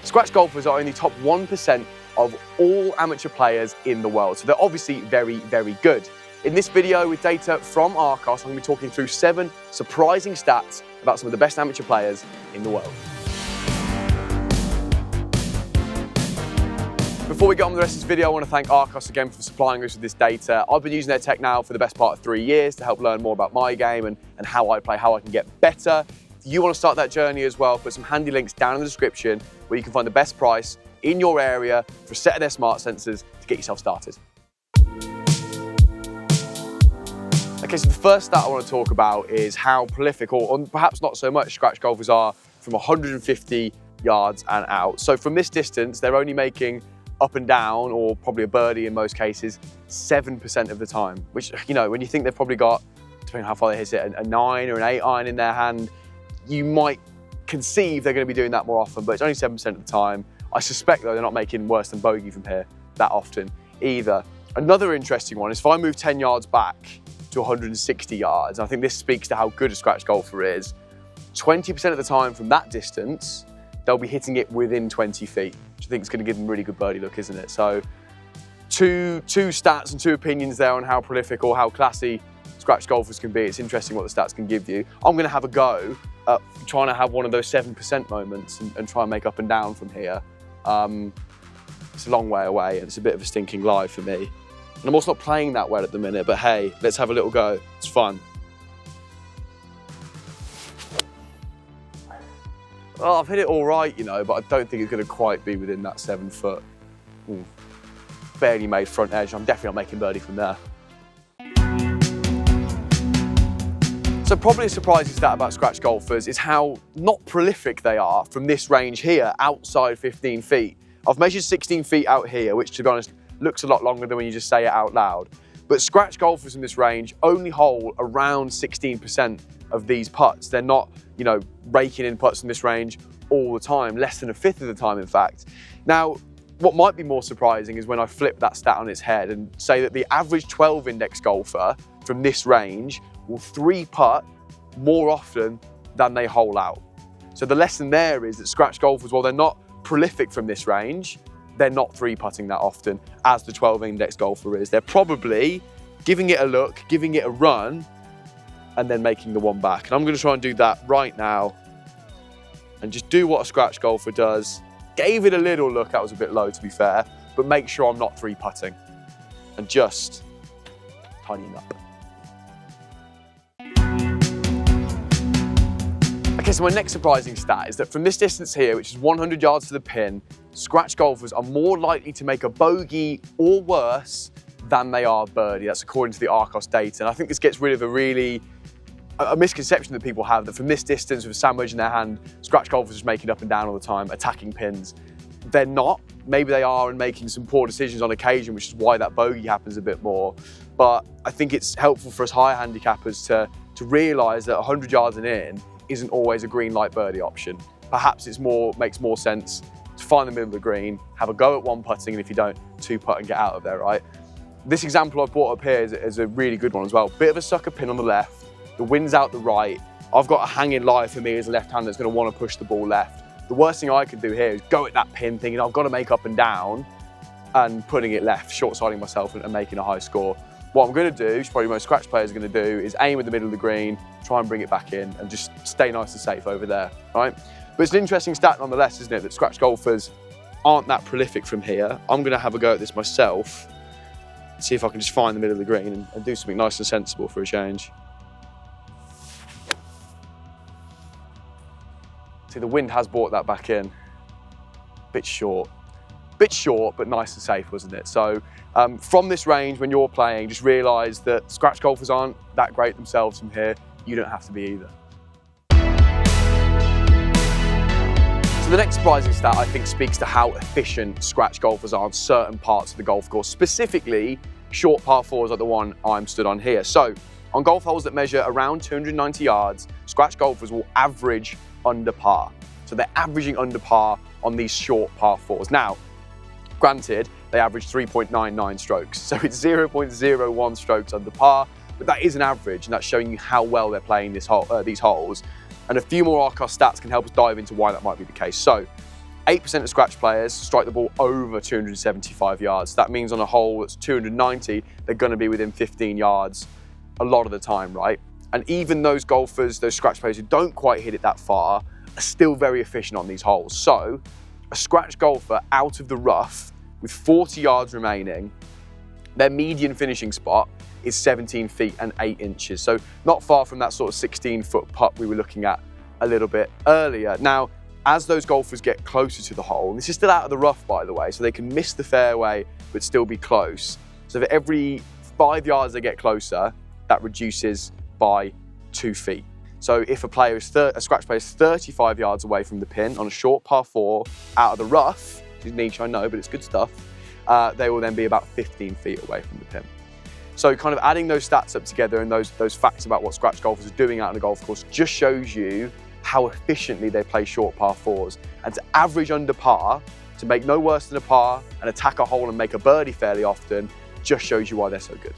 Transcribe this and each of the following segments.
Scratch golfers are only top 1% of all amateur players in the world, so they're obviously very, very good. In this video with data from Arccos, I'm going to be talking through 7 surprising stats about some of the best amateur players in the world. Before we get on with the rest of this video, I want to thank Arccos again for supplying us with this data. I've been using their tech now for the best part of 3 years to help learn more about my game and how I play, how I can get better. If you want to start that journey as well, put some handy links down in the description where you can find the best price in your area for a set of their smart sensors to get yourself started. Okay, so the first stat I want to talk about is how prolific, or perhaps not so much, scratch golfers are from 150 yards and out. So from this distance, they're only making up and down, or probably a birdie in most cases, 7% of the time, which, you know, when you think they've probably got, depending on how far they hit it, a 9 or an 8 iron in their hand, you might conceive they're going to be doing that more often, but it's only 7% of the time. I suspect, though, they're not making worse than bogey from here that often either. Another interesting one is if I move 10 yards back to 160 yards, I think this speaks to how good a scratch golfer is, 20% of the time from that distance, they'll be hitting it within 20 feet, which I think is going to give them a really good birdie look, isn't it? So two stats and 2 opinions there on how prolific or how classy scratch golfers can be. It's interesting what the stats can give you. I'm going to have a go at trying to have one of those 7% moments and try and make up and down from here. It's a long way away and it's a bit of a stinking lie for me. And I'm also not playing that well at the minute, but hey, let's have a little go. It's fun. Well, I've hit it all right, you know, but I don't think it's going to quite be within that 7 foot. Barely made front edge. I'm definitely not making birdie from there. So probably a surprising stat about scratch golfers is how not prolific they are from this range here, outside 15 feet. I've measured 16 feet out here, which to be honest, looks a lot longer than when you just say it out loud. But scratch golfers in this range only hole around 16% of these putts. They're not, you know, raking in putts in this range all the time, less than 1/5 of the time, in fact. Now, what might be more surprising is when I flip that stat on its head and say that the average 12 index golfer from this range will 3-putt more often than they hole out. So the lesson there is that scratch golfers, while they're not prolific from this range, they're not 3-putting that often as the 12 index golfer is. They're probably giving it a look, giving it a run, and then making the one back. And I'm going to try and do that right now and just do what a scratch golfer does. Gave it a little look, that was a bit low to be fair, but make sure I'm not 3-putting and just tidying up. Okay, so my next surprising stat is that from this distance here, which is 100 yards to the pin, scratch golfers are more likely to make a bogey or worse than they are birdie. That's according to the Arccos data. And I think this gets rid of a misconception that people have that from this distance with a sandwich in their hand, scratch golfers are just making up and down all the time, attacking pins. They're not. Maybe they are and making some poor decisions on occasion, which is why that bogey happens a bit more. But I think it's helpful for us higher handicappers to realise that 100 yards and in isn't always a green light birdie option. Perhaps makes more sense to find the middle of the green, have a go at 1-putting, and if you don't, 2-putt and get out of there, right? This example I've brought up here is a really good one as well. Bit of a sucker pin on the left, the wind's out the right. I've got a hanging lie for me as a left-hander that's going to want to push the ball left. The worst thing I could do here is go at that pin thinking I've got to make up and down and putting it left, short-siding myself and making a high score. What I'm going to do, which probably most scratch players are going to do, is aim at the middle of the green, try and bring it back in and just stay nice and safe over there, right? But it's an interesting stat nonetheless, isn't it, that scratch golfers aren't that prolific from here. I'm going to have a go at this myself, see if I can just find the middle of the green and do something nice and sensible for a change. See, the wind has brought that back in. Bit short, but nice and safe, wasn't it? So from this range, when you're playing, just realise that scratch golfers aren't that great themselves from here. You don't have to be either. So the next surprising stat, I think, speaks to how efficient scratch golfers are on certain parts of the golf course, specifically short par 4s like the one I'm stood on here. So on golf holes that measure around 290 yards, scratch golfers will average under par. So they're averaging under par on these short par 4s. Now, granted, they average 3.99 strokes, so it's 0.01 strokes under par, but that is an average, and that's showing you how well they're playing these holes. And a few more Arccos stats can help us dive into why that might be the case. So, 8% of scratch players strike the ball over 275 yards. That means on a hole that's 290, they're going to be within 15 yards a lot of the time, right? And even those golfers, those scratch players who don't quite hit it that far, are still very efficient on these holes. So a scratch golfer out of the rough with 40 yards remaining, their median finishing spot is 17 feet and 8 inches. So not far from that sort of 16-foot putt we were looking at a little bit earlier. Now, as those golfers get closer to the hole, and this is still out of the rough, by the way, so they can miss the fairway but still be close. So for every 5 yards they get closer, that reduces by 2 feet. So if a scratch player is 35 yards away from the pin on a short par 4 out of the rough, which is niche, I know, but it's good stuff, they will then be about 15 feet away from the pin. So kind of adding those stats up together and those facts about what scratch golfers are doing out on the golf course just shows you how efficiently they play short par 4s. And to average under par, to make no worse than a par and attack a hole and make a birdie fairly often, just shows you why they're so good.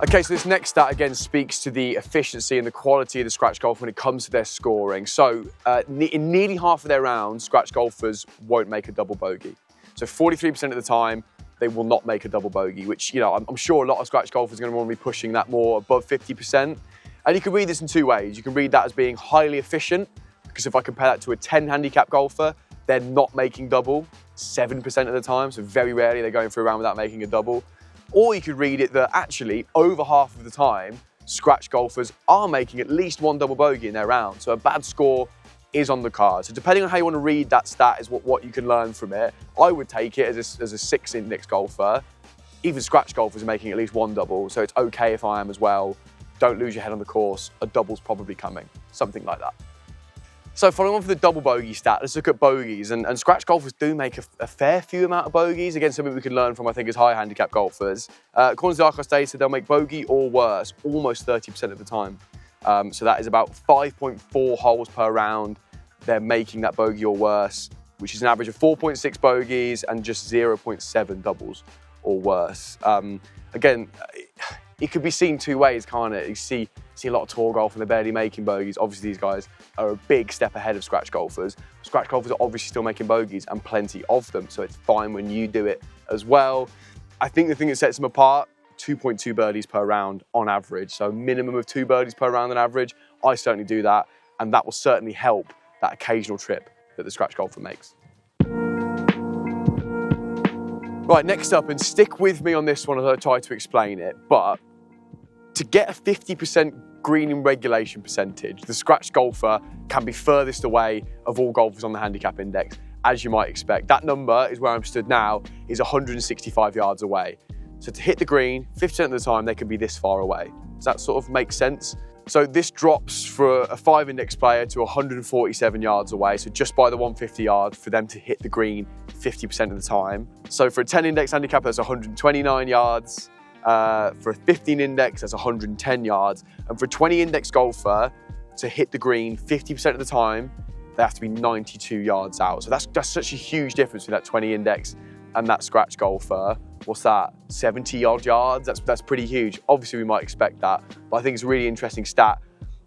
Okay, so this next stat again speaks to the efficiency and the quality of the scratch golf when it comes to their scoring. So in nearly half of their rounds, scratch golfers won't make a double bogey. So 43% of the time, they will not make a double bogey, which, you know, I'm sure a lot of scratch golfers are going to want to be pushing that more above 50%. And you can read this in two ways. You can read that as being highly efficient, because if I compare that to a 10 handicap golfer, they're not making double 7% of the time. So very rarely they're going through a round without making a double. Or you could read it that actually over half of the time, scratch golfers are making at least one double bogey in their round. So a bad score is on the card. So depending on how you want to read that stat is what you can learn from it. I would take it as a 6 index golfer. Even scratch golfers are making at least one double. So it's okay if I am as well. Don't lose your head on the course. A double's probably coming. Something like that. So following on from the double bogey stat, let's look at bogeys. And scratch golfers do make a fair few amount of bogeys. Again, something we can learn from, I think, as high handicap golfers. According to the Arccos data, they'll make bogey or worse almost 30% of the time. So that is about 5.4 holes per round. They're making that bogey or worse, which is an average of 4.6 bogeys and just 0.7 doubles or worse. Again, it could be seen two ways, can't it? You see a lot of tour golf and they're barely making bogeys. Obviously, these guys are a big step ahead of scratch golfers. Scratch golfers are obviously still making bogeys and plenty of them, so it's fine when you do it as well. I think the thing that sets them apart, 2.2 birdies per round on average. So minimum of 2 birdies per round on average. I certainly do that, and that will certainly help that occasional trip that the scratch golfer makes. Right, next up, and stick with me on this one as I try to explain it, but to get a 50% green in regulation percentage, the scratch golfer can be furthest away of all golfers on the handicap index, as you might expect. That number is where I'm stood now, is 165 yards away. So to hit the green, 50% of the time, they can be this far away. Does that sort of make sense? So this drops for a 5 index player to 147 yards away, so just by the 150 yards for them to hit the green 50% of the time. So for a 10 index handicap, that's 129 yards. For a 15 index, that's 110 yards. And for a 20 index golfer to hit the green 50% of the time, they have to be 92 yards out. So that's such a huge difference between that 20 index and that scratch golfer. What's that, 70 odd yards? That's pretty huge. Obviously we might expect that, but I think it's a really interesting stat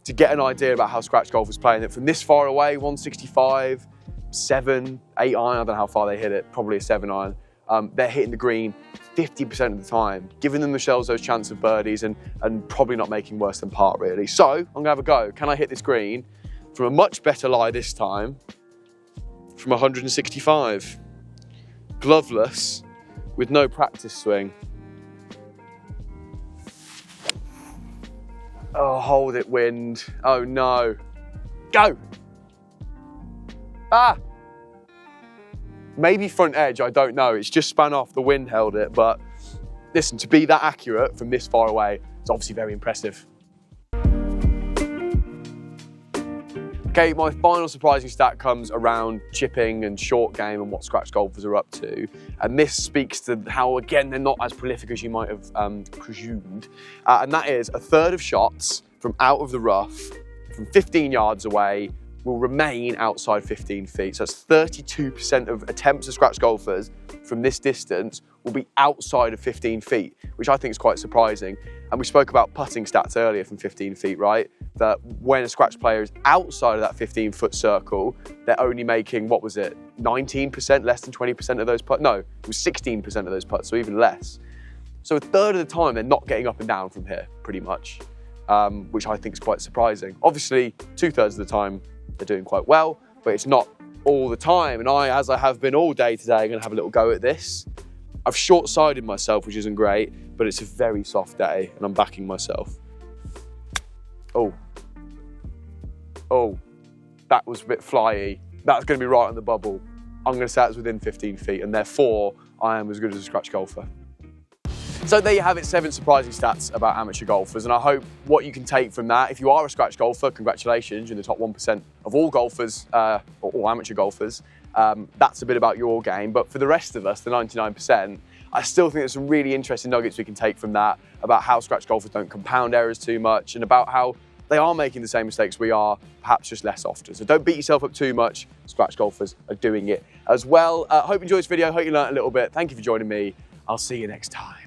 to get an idea about how scratch golfers playing it from this far away, 165, 7, 8 iron, I don't know how far they hit it, probably a 7 iron. They're hitting the green 50% of the time, giving themselves those chances of birdies and probably not making worse than par, really. So I'm gonna have a go. Can I hit this green from a much better lie this time, from 165? Gloveless, with no practice swing. Oh, hold it, wind. Oh no. Go! Ah! Maybe front edge, I don't know. It's just spun off, the wind held it, but listen, to be that accurate from this far away is obviously very impressive. Okay, my final surprising stat comes around chipping and short game and what scratch golfers are up to. And this speaks to how, again, they're not as prolific as you might have presumed. And that is a third of shots from out of the rough, from 15 yards away, will remain outside 15 feet. So that's 32% of attempts of scratch golfers from this distance will be outside of 15 feet, which I think is quite surprising. And we spoke about putting stats earlier from 15 feet, right? That when a scratch player is outside of that 15-foot circle, they're only making, what was it, 19%, less than 20% of those putts? No, it was 16% of those putts, so even less. So a third of the time, they're not getting up and down from here, pretty much, which I think is quite surprising. Obviously, 2/3 of the time, they're doing quite well, but it's not all the time. And I, as I have been all day today, I'm gonna have a little go at this. I've short-sided myself, which isn't great, but it's a very soft day, and I'm backing myself. Oh, that was a bit flyy. That's gonna be right on the bubble. I'm gonna say it's within 15 feet, and therefore, I am as good as a scratch golfer. So there you have it, 7 surprising stats about amateur golfers, and I hope what you can take from that, if you are a scratch golfer, congratulations, you're in the top 1% of all golfers, or all amateur golfers. That's a bit about your game, but for the rest of us, the 99%, I still think there's some really interesting nuggets we can take from that, about how scratch golfers don't compound errors too much, and about how they are making the same mistakes we are, perhaps just less often. So don't beat yourself up too much, scratch golfers are doing it as well. Hope you enjoyed this video, hope you learned a little bit. Thank you for joining me. I'll see you next time.